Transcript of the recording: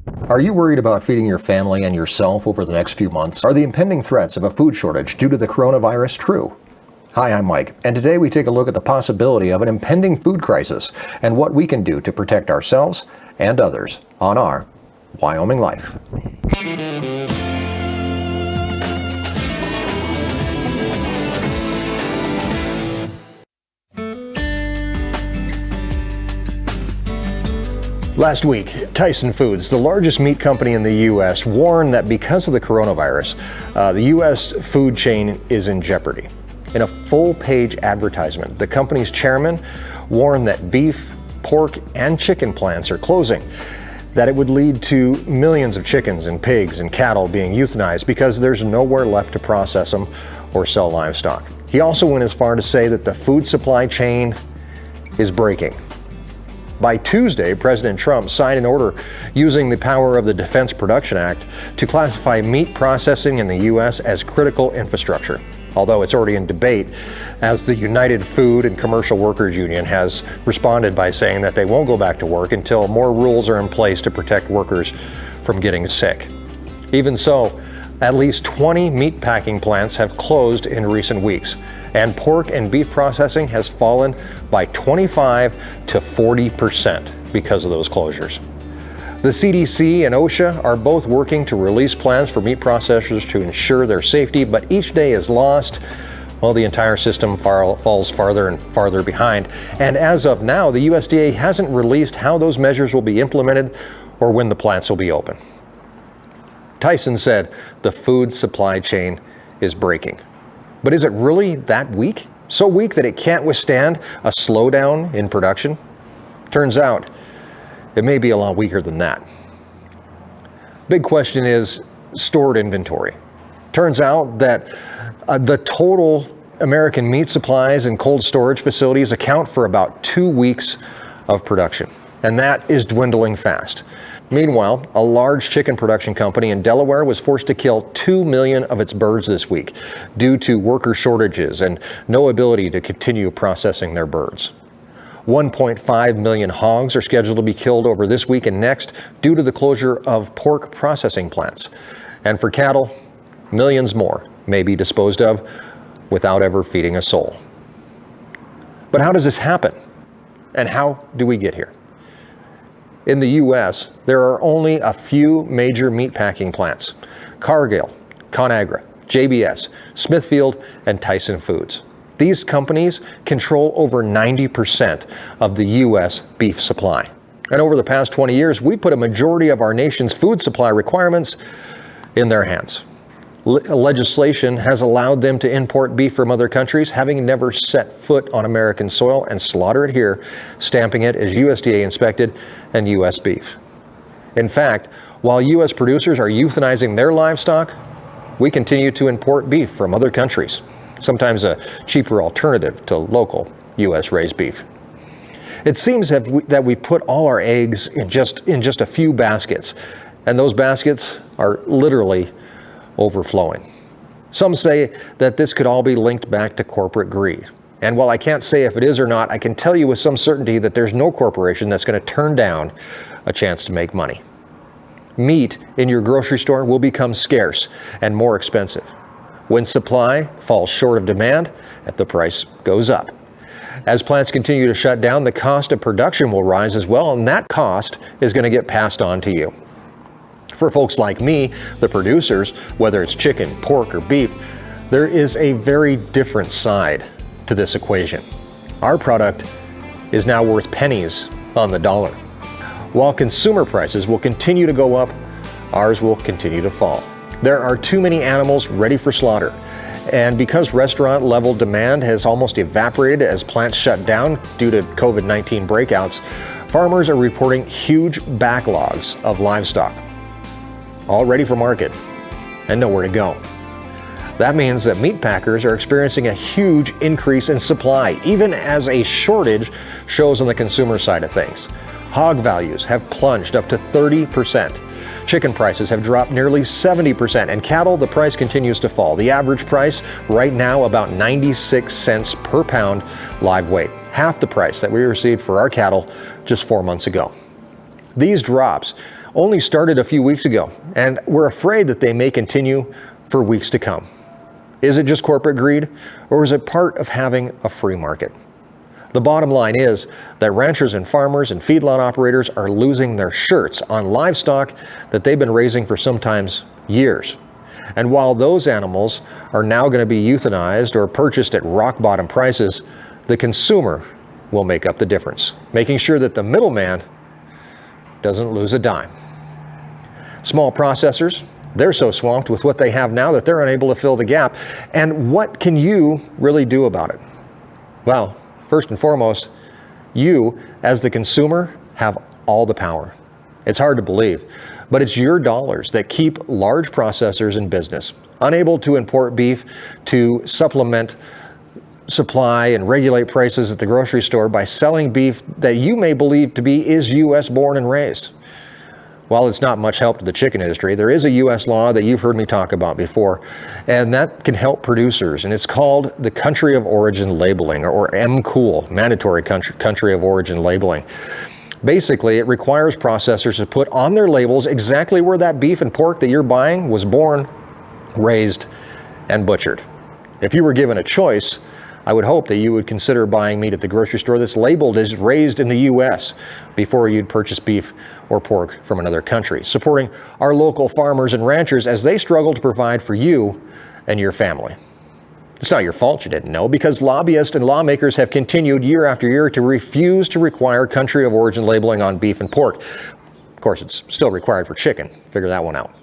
Are you worried about feeding your family and yourself over the next few months? Are the impending threats of a food shortage due to the coronavirus true? Hi, I'm Mike, and today we take a look at the possibility of an impending food crisis and what we can do to protect ourselves and others on our Wyoming Life. Last week, Tyson Foods, the largest meat company in the U.S., warned that because of the coronavirus, the U.S. food chain is in jeopardy. In a full-page advertisement, the company's chairman warned that beef, pork, and chicken plants are closing, that it would lead to millions of chickens and pigs and cattle being euthanized because there's nowhere left to process them or sell livestock. He also went as far to say that the food supply chain is breaking. By Tuesday, President Trump signed an order using the power of the Defense Production Act to classify meat processing in the U.S. as critical infrastructure, although it's already in debate, as the United Food and Commercial Workers Union has responded by saying that they won't go back to work until more rules are in place to protect workers from getting sick. Even so, at least 20 meat packing plants have closed in recent weeks, and pork and beef processing has fallen by 25 to 40% because of those closures. The CDC and OSHA are both working to release plans for meat processors to ensure their safety, but each day is lost, while the entire system falls farther and farther behind. And as of now, the USDA hasn't released how those measures will be implemented or when the plants will be open. Tyson said the food supply chain is breaking. But is it really that weak? So weak that it can't withstand a slowdown in production? Turns out it may be a lot weaker than that. Big question is stored inventory. Turns out that the total American meat supplies and cold storage facilities account for about 2 weeks of production, and that is dwindling fast. Meanwhile, a large chicken production company in Delaware was forced to kill 2 million of its birds this week due to worker shortages and no ability to continue processing their birds. 1.5 million hogs are scheduled to be killed over this week and next due to the closure of pork processing plants. And for cattle, millions more may be disposed of without ever feeding a soul. But how does this happen? And how do we get here? In the U.S., there are only a few major meatpacking plants: Cargill, ConAgra, JBS, Smithfield, and Tyson Foods. These companies control over 90% of the U.S. beef supply. And over the past 20 years, we put a majority of our nation's food supply requirements in their hands. Legislation has allowed them to import beef from other countries, having never set foot on American soil, and slaughter it here, stamping it as USDA inspected and U.S. beef. In fact, while U.S. producers are euthanizing their livestock, we continue to import beef from other countries, sometimes a cheaper alternative to local U.S. raised beef. It seems that we put all our eggs in just a few baskets, and those baskets are literally overflowing. Some say that this could all be linked back to corporate greed. And while I can't say if it is or not, I can tell you with some certainty that there's no corporation that's going to turn down a chance to make money. Meat in your grocery store will become scarce and more expensive. When supply falls short of demand, the price goes up. As plants continue to shut down, the cost of production will rise as well, and that cost is going to get passed on to you. For folks like me, the producers, whether it's chicken, pork, or beef, there is a very different side to this equation. Our product is now worth pennies on the dollar. While consumer prices will continue to go up, ours will continue to fall. There are too many animals ready for slaughter, and because restaurant level demand has almost evaporated as plants shut down due to COVID-19 breakouts, farmers are reporting huge backlogs of livestock, all ready for market and nowhere to go. That means that meat packers are experiencing a huge increase in supply, even as a shortage shows on the consumer side of things. Hog values have plunged up to 30%. Chicken prices have dropped nearly 70%, and cattle, the price continues to fall. The average price right now about 96 cents per pound live weight, half the price that we received for our cattle just 4 months ago. These drops only started a few weeks ago, and we're afraid that they may continue for weeks to come. Is it just corporate greed, or is it part of having a free market? The bottom line is that ranchers and farmers and feedlot operators are losing their shirts on livestock that they've been raising for sometimes years. And while those animals are now going to be euthanized or purchased at rock bottom prices, the consumer will make up the difference, making sure that the middleman doesn't lose a dime. Small processors, they're so swamped with what they have now that they're unable to fill the gap. And what can you really do about it? Well, first and foremost, you, as the consumer, have all the power. It's hard to believe, but it's your dollars that keep large processors in business, unable to import beef to supplement supply and regulate prices at the grocery store by selling beef that you may believe to be is U.S. born and raised. While it's not much help to the chicken industry, there is a U.S. law that you've heard me talk about before, and that can help producers, and it's called the Country of Origin Labeling, or MCOOL, Mandatory Country of Origin Labeling. Basically, it requires processors to put on their labels exactly where that beef and pork that you're buying was born, raised, and butchered. If you were given a choice, I would hope that you would consider buying meat at the grocery store that's labeled as raised in the U.S. before you'd purchase beef or pork from another country, supporting our local farmers and ranchers as they struggle to provide for you and your family. It's not your fault you didn't know, because lobbyists and lawmakers have continued year after year to refuse to require country of origin labeling on beef and pork. Of course, it's still required for chicken. Figure that one out.